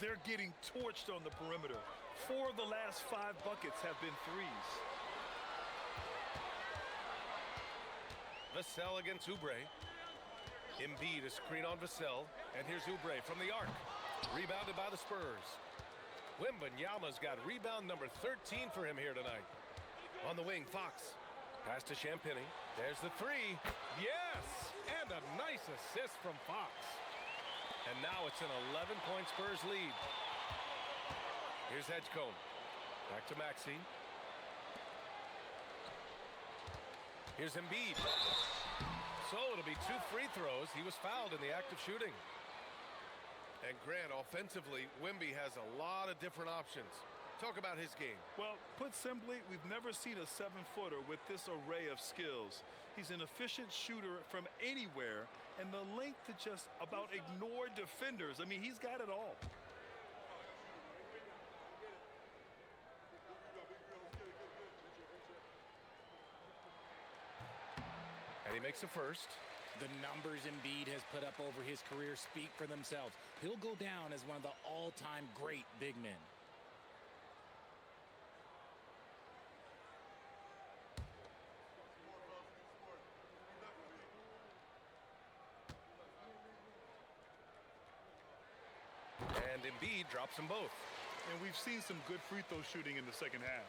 They're getting torched on the perimeter. 4 of the last 5 buckets have been threes. Vassell against Oubre. Embiid a screen on Vassell. And here's Oubre from the arc. Rebounded by the Spurs. Wembanyama's got rebound number 13 for him here tonight. On the wing, Fox. Pass to Champagny. There's the three. Yes! And a nice assist from Fox. And now it's an 11-point Spurs lead. Here's Edgecombe. Back to Maxey. Here's Embiid. So it'll be 2 free throws. He was fouled in the act of shooting. And Grant, offensively, Wemby has a lot of different options. Talk about his game. Well, put simply, we've never seen a 7-footer with this array of skills. He's an efficient shooter from anywhere, and the length to just about ignore defenders. I mean, he's got it all. And he makes the first. The numbers Embiid has put up over his career speak for themselves. He'll go down as one of the all-time great big men. And Embiid drops them both. And we've seen some good free throw shooting in the second half.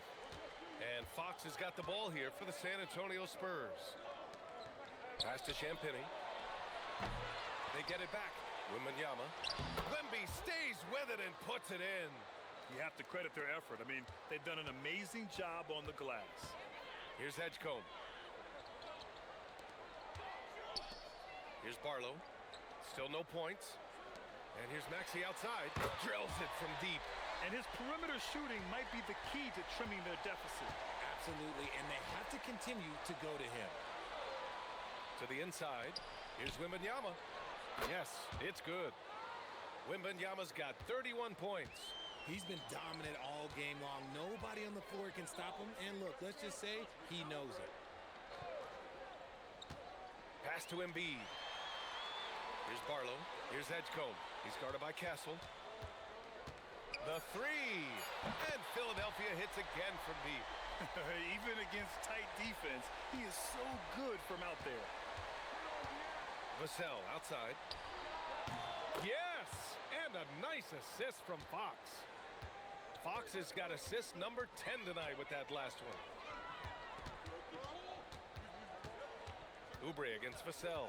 And Fox has got the ball here for the San Antonio Spurs. Pass to Champagny. They get it back. Wembanyama. Wemby stays with it and puts it in. You have to credit their effort. I mean, they've done an amazing job on the glass. Here's Edgecombe. Here's Barlow. Still no points. And here's Maxey outside. Drills it from deep. And his perimeter shooting might be the key to trimming their deficit. Absolutely, and they have to continue to go to him. To the inside. Here's Wembanyama. Yes, it's good. Wembanyama's got 31 points. He's been dominant all game long. Nobody on the floor can stop him. And look, let's just say he knows it. Pass to Embiid. Here's Barlow. Here's Edgecombe. He's guarded by Castle. The three. And Philadelphia hits again from deep. Even against tight defense, he is so good from out there. Vassell outside. Yes! And a nice assist from Fox. Fox has got assist number 10 tonight with that last one. Oubre against Vassell.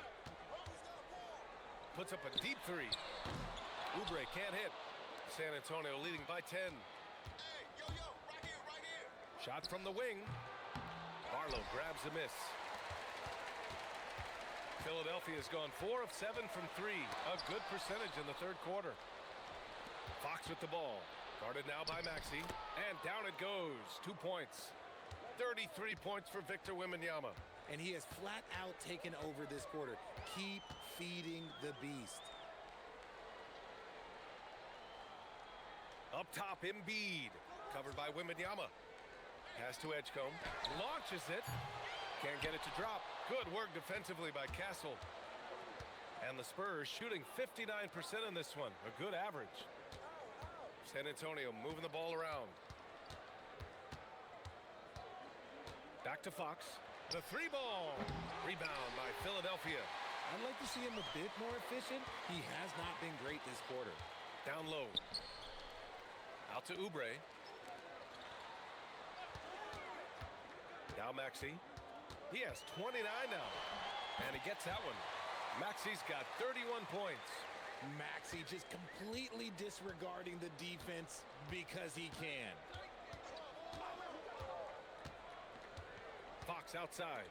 Puts up a deep three. Oubre can't hit. San Antonio leading by 10. Shot from the wing. Barlow grabs the miss. Philadelphia's gone 4 of 7 from 3. A good percentage in the third quarter. Fox with the ball. Guarded now by Maxey. And down it goes. 2 points. 33 points for Victor Wembanyama. And he has flat out taken over this quarter. Keep feeding the beast. Up top, Embiid. Covered by Wembanyama. Pass to Edgecombe. Launches it. Can't get it to drop. Good work defensively by Castle. And the Spurs shooting 59% in this one. A good average. San Antonio moving the ball around. Back to Fox. The 3 ball. Rebound by Philadelphia. I'd like to see him a bit more efficient. He has not been great this quarter. Down low. Out to Oubre. Now Maxey. He has 29 now. And he gets that one. Maxey's got 31 points. Maxey just completely disregarding the defense because he can. Fox outside.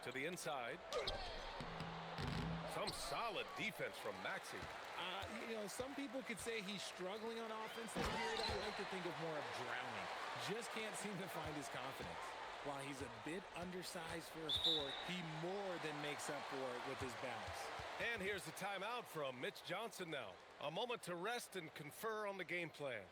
To the inside. Some solid defense from Maxey. Some people could say he's struggling on offense this period. I like to think of more of drowning. Just can't seem to find his confidence. While he's a bit undersized for a 4, he more than makes up for it with his bounce. And here's the timeout from Mitch Johnson now. A moment to rest and confer on the game plan.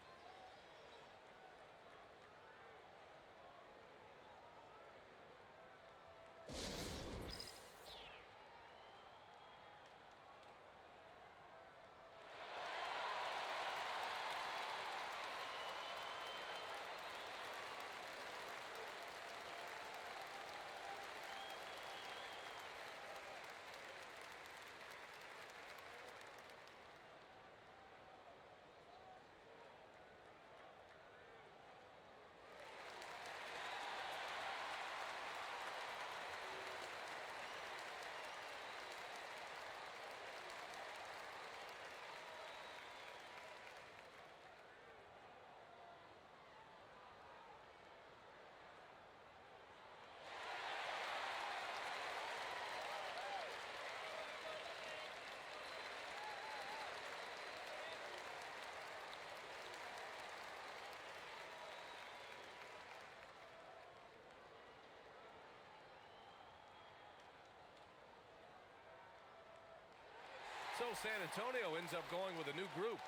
So San Antonio ends up going with a new group.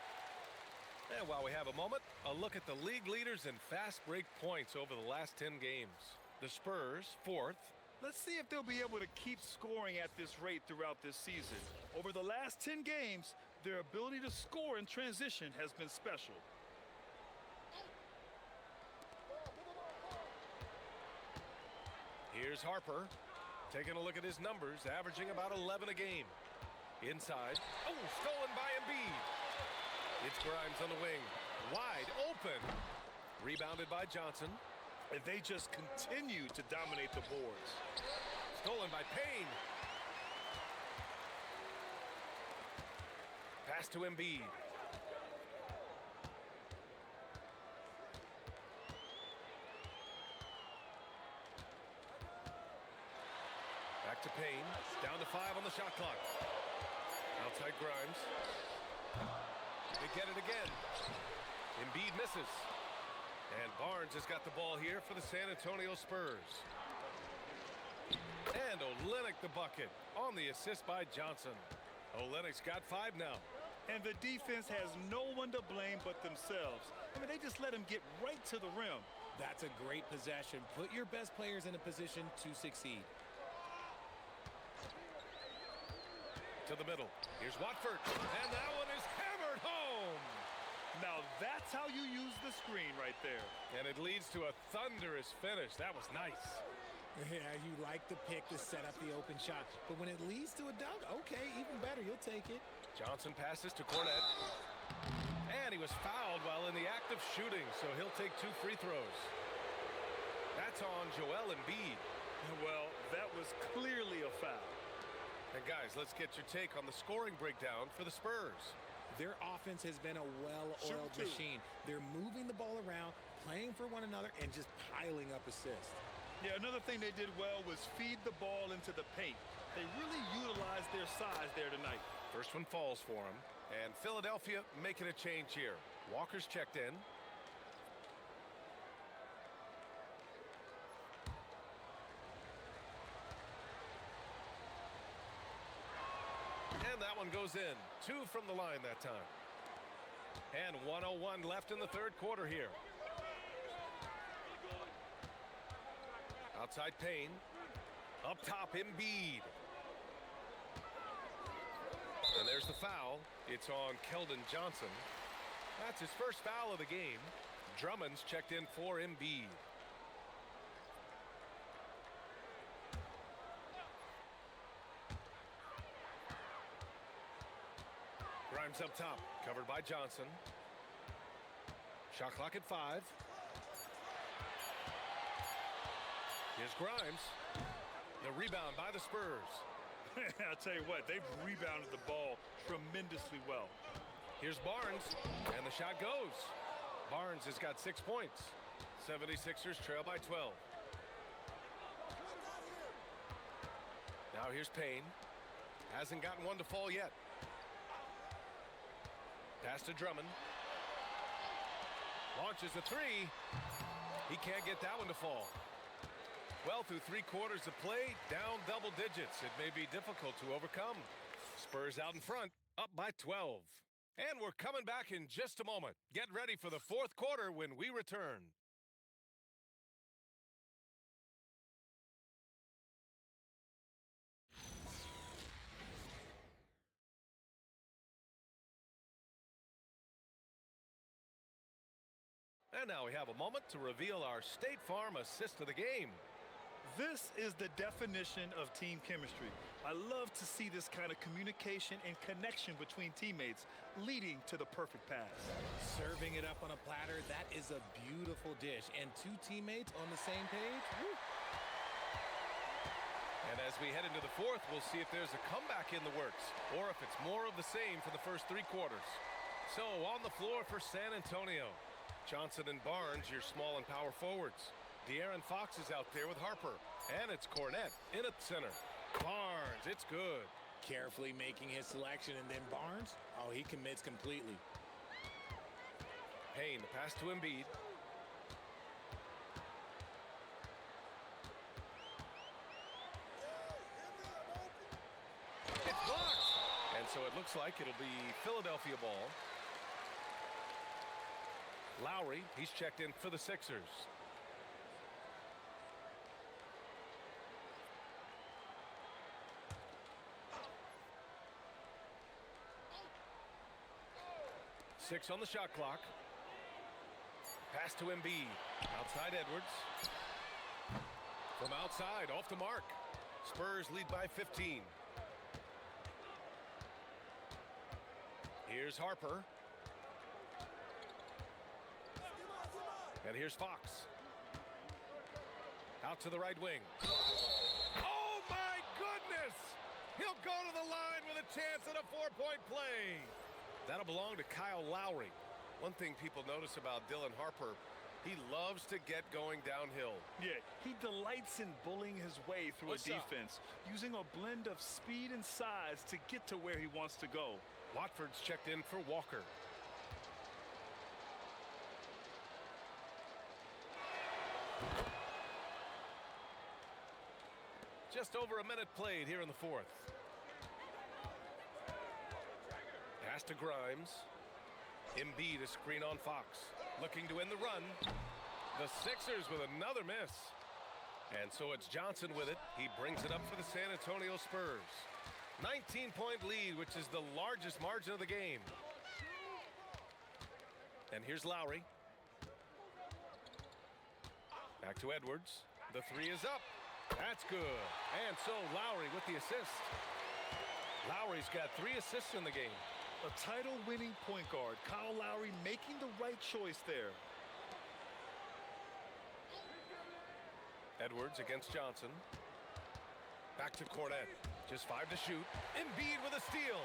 And while we have a moment, a look at the league leaders in fast break points over the last 10 games. The Spurs, 4th. Let's see if they'll be able to keep scoring at this rate throughout this season. Over the last 10 games, their ability to score in transition has been special. Here's Harper. Taking a look at his numbers, averaging about 11 a game. Inside. Oh, stolen by Embiid. It's Grimes on the wing. Wide open. Rebounded by Johnson. And they just continue to dominate the boards. Stolen by Payne. Pass to Embiid. Back to Payne. Down to 5 on the shot clock. Outside Grimes. They get it again. Embiid misses. And Barnes has got the ball here for the San Antonio Spurs. And Olynyk the bucket on the assist by Johnson. Olynyk's got 5 now. And the defense has no one to blame but themselves. I mean, they just let him get right to the rim. That's a great possession. Put your best players in a position to succeed. To the middle. Here's Watford. And that one is hammered home. Now that's how you use the screen right there. And it leads to a thunderous finish. That was nice. Yeah, you like the pick to set up the open shot. But when it leads to a dunk, okay, even better. You'll take it. Johnson passes to Cornette. And he was fouled while in the act of shooting, so he'll take 2 free throws. That's on Joel Embiid. Well, that was clear. guys, let's get your take on the scoring breakdown for the Spurs. Their offense has been a well-oiled machine. They're moving the ball around, playing for one another, and just piling up assists. Yeah, another thing they did well was feed the ball into the paint. They really utilized their size there tonight. First one falls for him. And Philadelphia making a change here. Walker's checked in. And that one goes in. 2 from the line that time. And 1:01 left in the third quarter here. Outside Payne. Up top, Embiid. And there's the foul. It's on Keldon Johnson. That's his first foul of the game. Drummond's checked in for Embiid. Grimes up top, covered by Johnson. Shot clock at 5. Here's Grimes. The rebound by the Spurs. I'll tell you what, they've rebounded the ball tremendously well. Here's Barnes, and the shot goes. Barnes has got 6 points. 76ers trail by 12. Now here's Payne. Hasn't gotten one to fall yet. Pass to Drummond. Launches the 3. He can't get that one to fall. Well, through 3 quarters of play, down double digits. It may be difficult to overcome. Spurs out in front, up by 12. And we're coming back in just a moment. Get ready for the fourth quarter when we return. And now we have a moment to reveal our State Farm assist of the game. This is the definition of team chemistry. I love to see this kind of communication and connection between teammates leading to the perfect pass. Serving it up on a platter, that is a beautiful dish. And 2 teammates on the same page. Woo. And as we head into the fourth, we'll see if there's a comeback in the works or if it's more of the same for the first 3 quarters. So on the floor for San Antonio, Johnson and Barnes, your small and power forwards. De'Aaron Fox is out there with Harper. And it's Cornette in at the center. Barnes, it's good. Carefully making his selection, and then Barnes, oh, he commits completely. Payne, the pass to Embiid. It's blocked. And so it looks like it'll be Philadelphia ball. Lowry, he's checked in for the Sixers. Six on the shot clock. Pass to Embiid. Outside Edwards. From outside, off the mark. Spurs lead by 15. Here's Harper. And here's Fox. Out to the right wing. Oh, my goodness! He'll go to the line with a chance at a 4-point play. That'll belong to Kyle Lowry. One thing people notice about Dylan Harper, he loves to get going downhill. Yeah, he delights in bullying his way through a defense, using a blend of speed and size to get to where he wants to go. Watford's checked in for Walker. Just over a minute played here in the fourth. Pass to Grimes. Embiid a screen on Fox. Looking to end the run. The Sixers with another miss. And so it's Johnson with it. He brings it up for the San Antonio Spurs. 19-point lead, which is the largest margin of the game. And here's Lowry. Back to Edwards. The 3 is up. That's good. And so Lowry with the assist. Lowry's got 3 assists in the game. A title-winning point guard, Kyle Lowry making the right choice there. Edwards against Johnson. Back to Cornet. Just 5 to shoot. Embiid with a steal.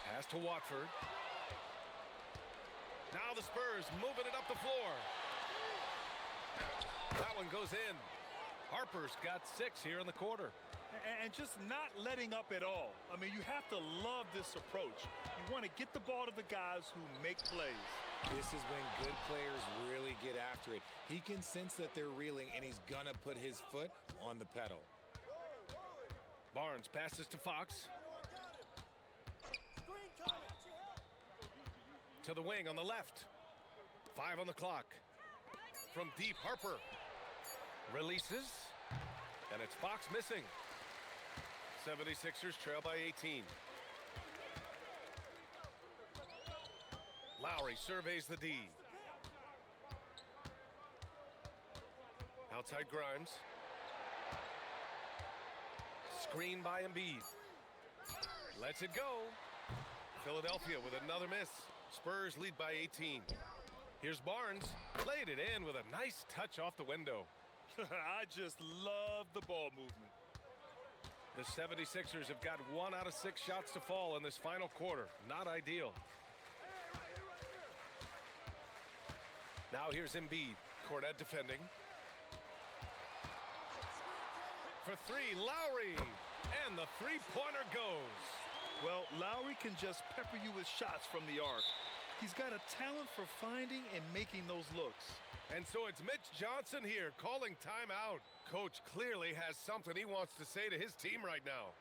Pass to Watford. Now the Spurs moving it up the floor. That one goes in. Harper's got 6 here in the quarter. And just not letting up at all. I mean, you have to love this approach. You want to get the ball to the guys who make plays. This is when good players really get after it. He can sense that they're reeling, and he's going to put his foot on the pedal. Barnes passes to Fox. To the wing on the left. 5 on the clock. From deep, Harper. Releases. And it's Fox missing. 76ers trail by 18. Lowry surveys the D. Outside Grimes. Screen by Embiid. Lets it go. Philadelphia with another miss. Spurs lead by 18. Here's Barnes. Played it in with a nice touch off the window. I just love the ball movement. The 76ers have got 1 out of 6 shots to fall in this final quarter. Not ideal. Now here's Embiid. Cornet defending. For 3, Lowry. And the three-pointer goes. Well, Lowry can just pepper you with shots from the arc. He's got a talent for finding and making those looks. And so it's Mitch Johnson here calling timeout. Coach clearly has something he wants to say to his team right now.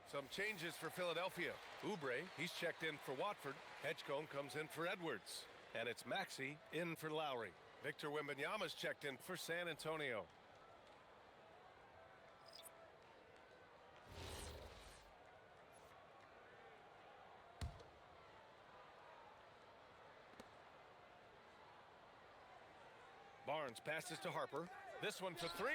Some changes for Philadelphia. Oubre, he's checked in for Watford. Edgecombe comes in for Edwards. And it's Maxey in for Lowry. Victor Wembanyama's checked in for San Antonio. Barnes passes to Harper. This one for 3.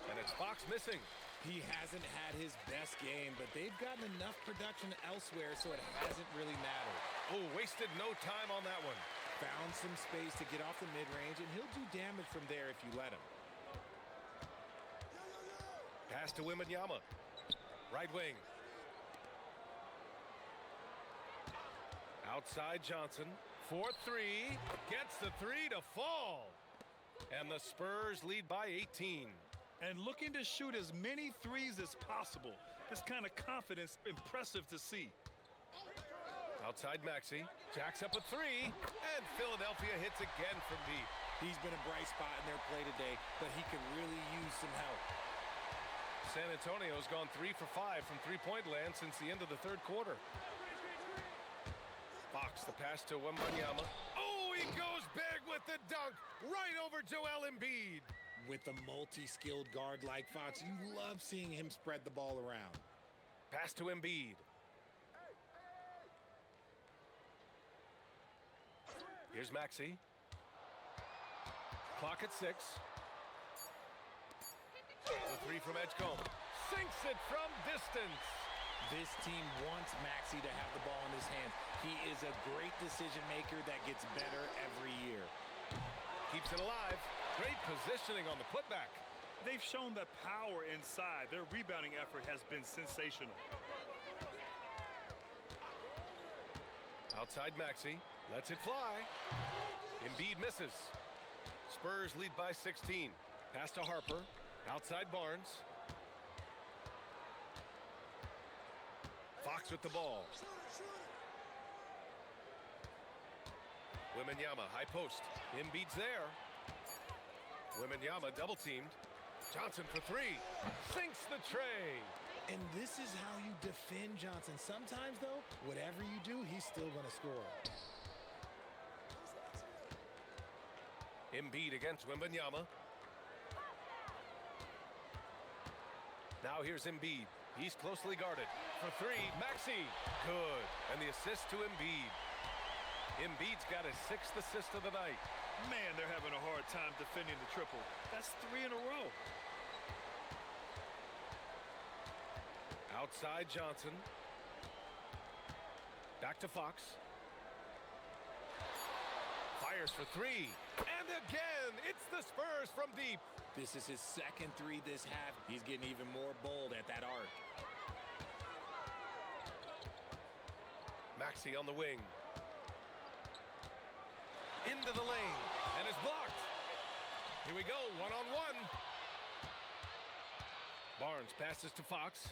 And it's Fox missing. He hasn't had his best game, but they've gotten enough production elsewhere, so it hasn't really mattered. Oh, wasted no time on that one. Found some space to get off the mid-range, and he'll do damage from there if you let him. Pass to Wembanyama. Right wing. Outside Johnson. 4-3. Gets the 3 to fall. And the Spurs lead by 18. And looking to shoot as many threes as possible. This kind of confidence, impressive to see. Outside Maxey. Jacks up a 3. And Philadelphia hits again from deep. He's been a bright spot in their play today, but he could really use some help. San Antonio's gone 3 for 5 from three-point land since the end of the third quarter. Fox, the pass to Wembanyama. Oh, he goes big with the dunk right over Joel Embiid. With a multi-skilled guard like Fox, you love seeing him spread the ball around. Pass to Embiid. Here's Maxey. Clock at 6. The 3 from Edgecombe. Sinks it from distance. This team wants Maxey to have the ball in his hands. He is a great decision maker that gets better every year. Keeps it alive. Great positioning on the putback. They've shown that power inside. Their rebounding effort has been sensational. Outside Maxey. Lets it fly. Embiid misses. Spurs lead by 16. Pass to Harper. Outside Barnes. Fox with the ball. Wembanyama, high post. Embiid's there. Wembanyama double teamed. Johnson for three. Sinks the tray. And this is how you defend Johnson. Sometimes, though, whatever you do, he's still going to score. Embiid against Wembanyama. Now here's Embiid. He's closely guarded. For three, Maxey. Good. And the assist to Embiid. Embiid's got his 6th assist of the night. Man, they're having a hard time defending the triple. That's 3 in a row. Outside Johnson. Back to Fox. Fires for three. And again, it's the Spurs from deep. This is his 2nd 3 this half. He's getting even more bold at that arc. Maxey on the wing. Into the lane. And is blocked. Here we go, one-on-one. Barnes passes to Fox.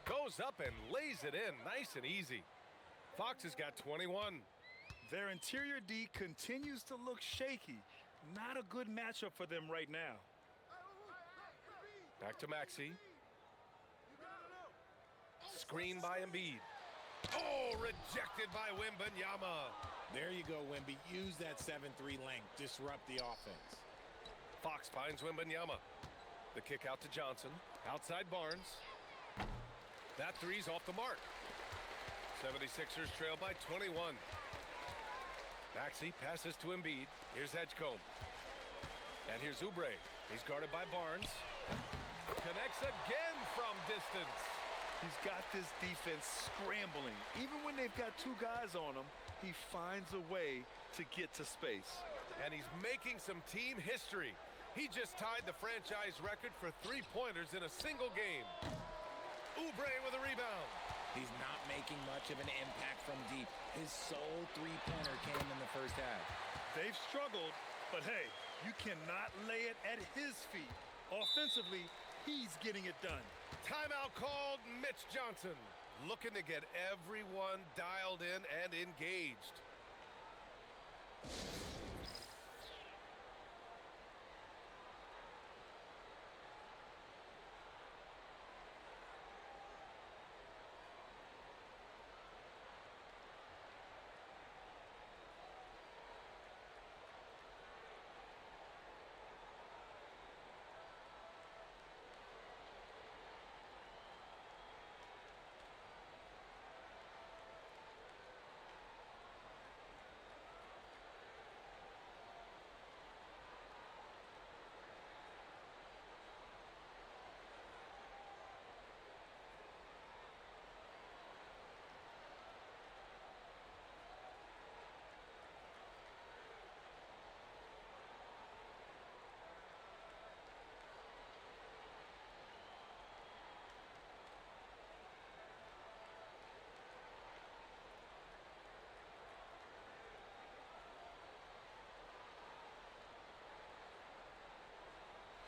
Goes up and lays it in, nice and easy. Fox has got 21. Their interior D continues to look shaky. Not a good matchup for them right now. Back to Maxey. Screen by Embiid. Oh, rejected by Wembanyama. There you go, Wemby. Use that 7-3 length. Disrupt the offense. Fox finds Wembanyama. The kick out to Johnson. Outside Barnes. That three's off the mark. 76ers trail by 21. Maxey passes to Embiid. Here's Edgecombe. And here's Oubre. He's guarded by Barnes. Connects again from distance. He's got this defense scrambling. Even when they've got 2 guys on him, he finds a way to get to space. And he's making some team history. He just tied the franchise record for three-pointers in a single game. Oubre with a rebound. He's not making much of an impact from deep. His sole three-pointer came in the first half. They've struggled, but hey, you cannot lay it at his feet. Offensively, he's getting it done. Timeout called. Mitch Johnson looking to get everyone dialed in and engaged.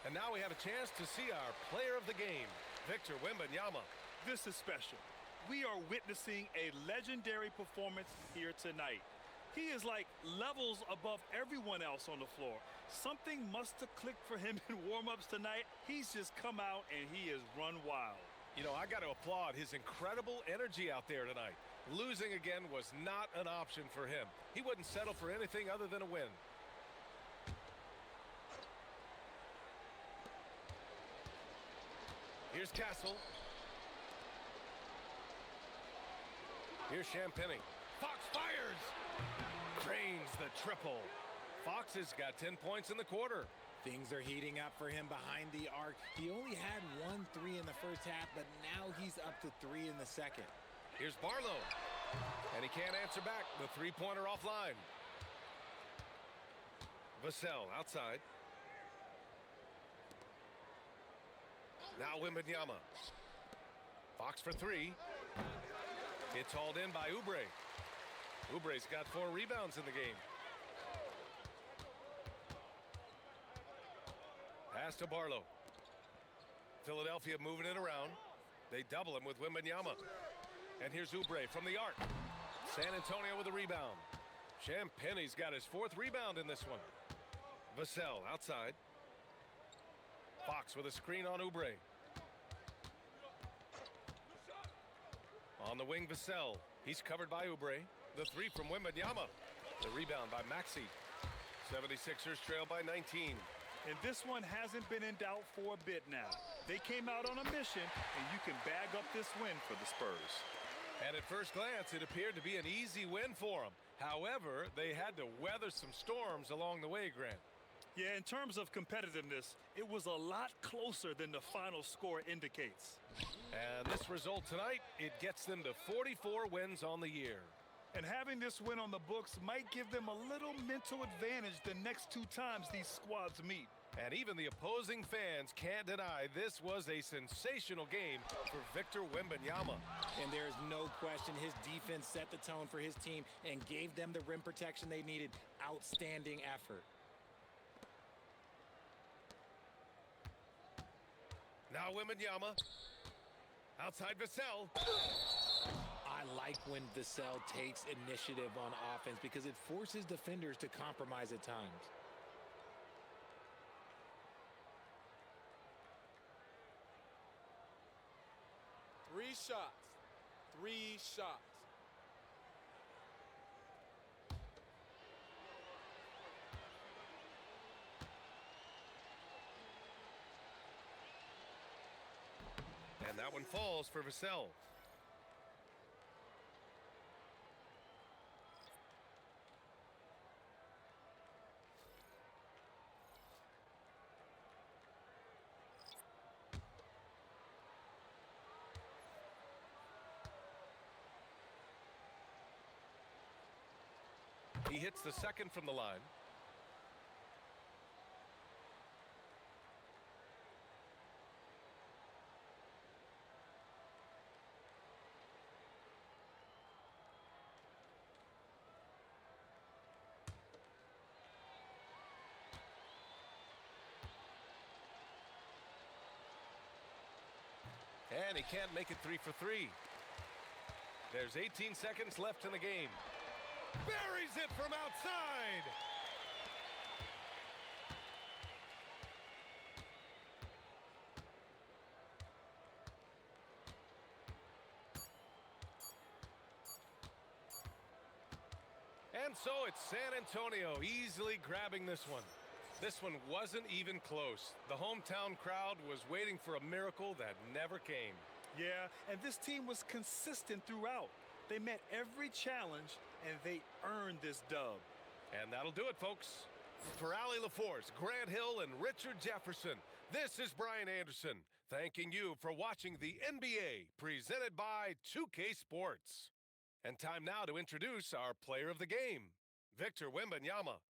And now we have a chance to see our player of the game, Victor Wembanyama. This is special. We are witnessing a legendary performance here tonight. He is like levels above everyone else on the floor. Something must have clicked for him in warm-ups tonight. He's just come out and he has run wild. You know, I got to applaud his incredible energy out there tonight. Losing again was not an option for him. He wouldn't settle for anything other than a win. Here's Castle. Here's Champagny. Fox fires. Drains the triple. Fox has got 10 points in the quarter. Things are heating up for him behind the arc. He only had 1 3 in the first half, but now he's up to 3 in the second. Here's Barlow. And he can't answer back. The three-pointer offline. Vassell outside. Now Wembanyama. Fox for three. It's hauled in by Oubre. Oubre's got 4 rebounds in the game. Pass to Barlow. Philadelphia moving it around. They double him with Wembanyama. And here's Oubre from the arc. San Antonio with a rebound. Champagne's got his 4th rebound in this one. Vassell outside. Fox with a screen on Oubre. On the wing, Vassell. He's covered by Oubre. The 3 from Wembanyama. The rebound by Maxey. 76ers trail by 19. And this one hasn't been in doubt for a bit now. They came out on a mission, and you can bag up this win for the Spurs. And at first glance, it appeared to be an easy win for them. However, they had to weather some storms along the way, Grant. Yeah, in terms of competitiveness, it was a lot closer than the final score indicates. And this result tonight, it gets them to 44 wins on the year. And having this win on the books might give them a little mental advantage the next 2 times these squads meet. And even the opposing fans can't deny this was a sensational game for Victor Wembanyama. And there's no question his defense set the tone for his team and gave them the rim protection they needed. Outstanding effort. Now Wembanyama. Outside Vassell. I like when Vassell takes initiative on offense because it forces defenders to compromise at times. Three shots. And that one falls for Vassell. He hits the second from the line. And he can't make it 3 for 3. There's 18 seconds left in the game. Buries it from outside. And so it's San Antonio easily grabbing this one. This one wasn't even close. The hometown crowd was waiting for a miracle that never came. Yeah, and this team was consistent throughout. They met every challenge, and they earned this dub. And that'll do it, folks. For Allie LaForce, Grant Hill, and Richard Jefferson, this is Brian Anderson, thanking you for watching the NBA, presented by 2K Sports. And time now to introduce our player of the game, Victor Wembanyama.